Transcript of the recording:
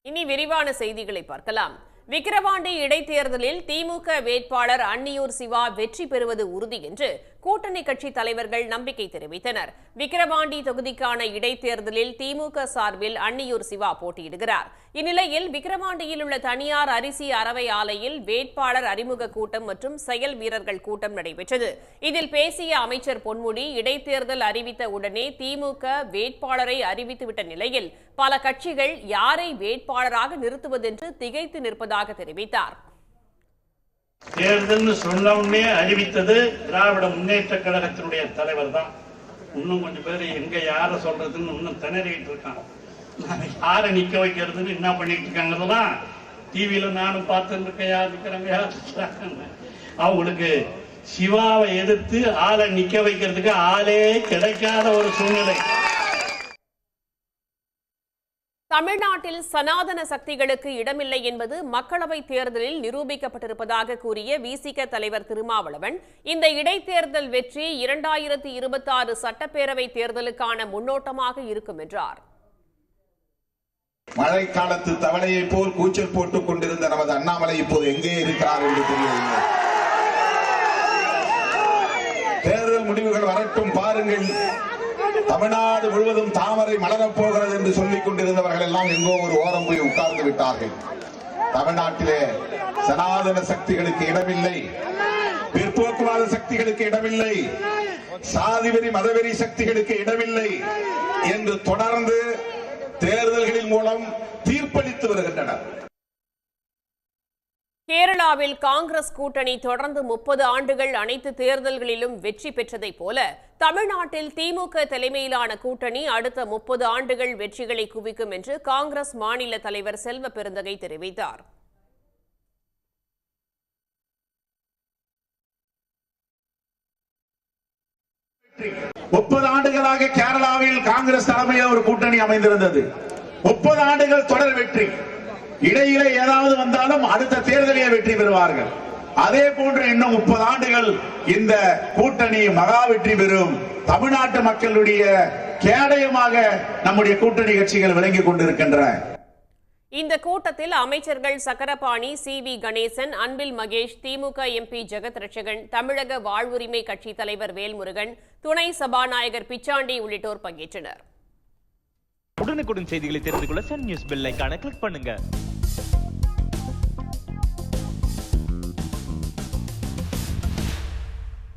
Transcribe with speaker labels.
Speaker 1: இனி விரிவான செய்திகளை பார்க்கலாம். விக்கிரவாண்டி இடைத்தேர்தலில் திமுக வேட்பாளர் அன்னியூர் சிவா வெற்றி பெறுவது உறுதி என்று கூட்டணி கட்சி தலைவர்கள் நம்பிக்கை தெரிவித்தனர். விக்கிரவாண்டி தொகுதிக்கான இடைத்தேர்தலில் திமுக சார்பில் அன்னியூர் சிவா போட்டியிடுகிறார். இந்நிலையில் விக்கிரவாண்டியில் உள்ள தனியார் அரிசி அரவை ஆலையில் வேட்பாளர் அறிமுக கூட்டம் மற்றும் செயல் வீரர்கள் கூட்டம் நடைபெற்றது. இதில் பேசிய அமைச்சர் பொன்முடி, இடைத்தேர்தல் அறிவித்த உடனே திமுக வேட்பாளரை அறிவித்துவிட்ட நிலையில் பல கட்சிகள் யாரை வேட்பாளராக நிறுத்துவதென்று திகைத்து நிற்பதாக தெரிவித்தார்.
Speaker 2: தேர்தல் சொன்னே அறிவித்தது திராவிட முன்னேற்ற கழகத்தினுடைய தலைவர் தான். இன்னும் கொஞ்சம் பேர் எங்க யார சொல்றதுன்னு இன்னும் திணறிட்டு இருக்காங்க. யாரை நிக்க வைக்கிறதுன்னு என்ன பண்ணிட்டு இருக்காங்கலாம் டிவியில நானும் பார்த்துட்டு இருக்கேன். யார் நிக்கிறாங்க யார் நிக்கிறாங்க. அவங்களுக்கு சிவாவை எதிர்த்து ஆளை நிக்க வைக்கிறதுக்கு ஆளே கிடைக்காத ஒரு சூழ்நிலை.
Speaker 1: தமிழ்நாட்டில் சனாதன சக்திகளுக்கு இடமில்லை என்பது மக்களவைத் தேர்தலில் நிரூபிக்கப்பட்டிருப்பதாக கூறிய விசிக தலைவர் திருமாவளவன், இந்த இடைத்தேர்தல் வெற்றி 2026 சட்டப்பேரவை தேர்தலுக்கான முன்னோட்டமாக இருக்கும் என்றார்.
Speaker 3: மழைக்காலத்து தவளையை போல் கூச்சல் போட்டுக் கொண்டிருந்த நமது அண்ணாமலை இப்போது எங்கே இருக்கிறார் என்று தெரியவில்லை. தேர்தல் முடிவுகள் வரட்டும் பாருங்கள். தமிழ்நாடு முழுவதும் தாமரை மலரப் போகிறது என்று சொல்லிக் கொண்டிருந்தவர்கள் எல்லாம் எங்கோ ஒரு ஓரம் போய் உட்கார்ந்து விட்டார்கள். தமிழ்நாட்டிலே சனாதன சக்திகளுக்கு இடமில்லை, பிற்போக்குவாத சக்திகளுக்கு இடமில்லை, சாதிவெறி மதவெறி சக்திகளுக்கு இடமில்லை என்று தொடர்ந்து தேர்தல்களின் மூலம் தீர்ப்பளித்து வருகின்றனர்.
Speaker 1: கேரளாவில் காங்கிரஸ் கூட்டணி தொடர்ந்து 30 ஆண்டுகள் அனைத்து தேர்தல்களிலும் வெற்றி பெற்றதைப் போல தமிழ்நாட்டில் திமுக தலைமையிலான கூட்டணி அடுத்த 30 ஆண்டுகள் வெற்றிகளை குவிக்கும் என்று காங்கிரஸ் மாநில தலைவர் செல்வ பெருந்தகை தெரிவித்தார்.
Speaker 3: ஆண்டுகளாக கேரளாவில் காங்கிரஸ் தலைமையில் ஒரு கூட்டணி அமைந்திருந்தது. 30 ஆண்டுகள் தொடர் வெற்றி. இடையிலே ஏதாவது வந்தாலும் அடுத்த தேர்தலில் வெற்றி பெறுவார்கள். அதே போன்று இன்னும் 30 ஆண்டுகள் இந்த கூட்டணி மகா வெற்றி பெறும். தமிழ்நாட்டு மக்களுடைய கேடயமாக நம்முடைய கூட்டணி கட்சிகள் விளங்கிக் கொண்டிருக்கின்றன.
Speaker 1: இந்த கூட்டத்தில் அமைச்சர்கள் சக்கரபாணி, சி.வி. கணேசன், அன்பில் மகேஷ், திமுக எம்பி ஜெகத் ரட்சகன், தமிழக வாழ்வுரிமை கட்சி தலைவர் வேல்முருகன், துணை சபாநாயகர் பிச்சாண்டி உள்ளிட்டோர் பங்கேற்றனர்.
Speaker 4: உடனுக்குடன் செய்திகளை தெரிந்து கொள்ள சன் நியூஸ் பெல் ஐகானை கிளிக் பண்ணுங்க.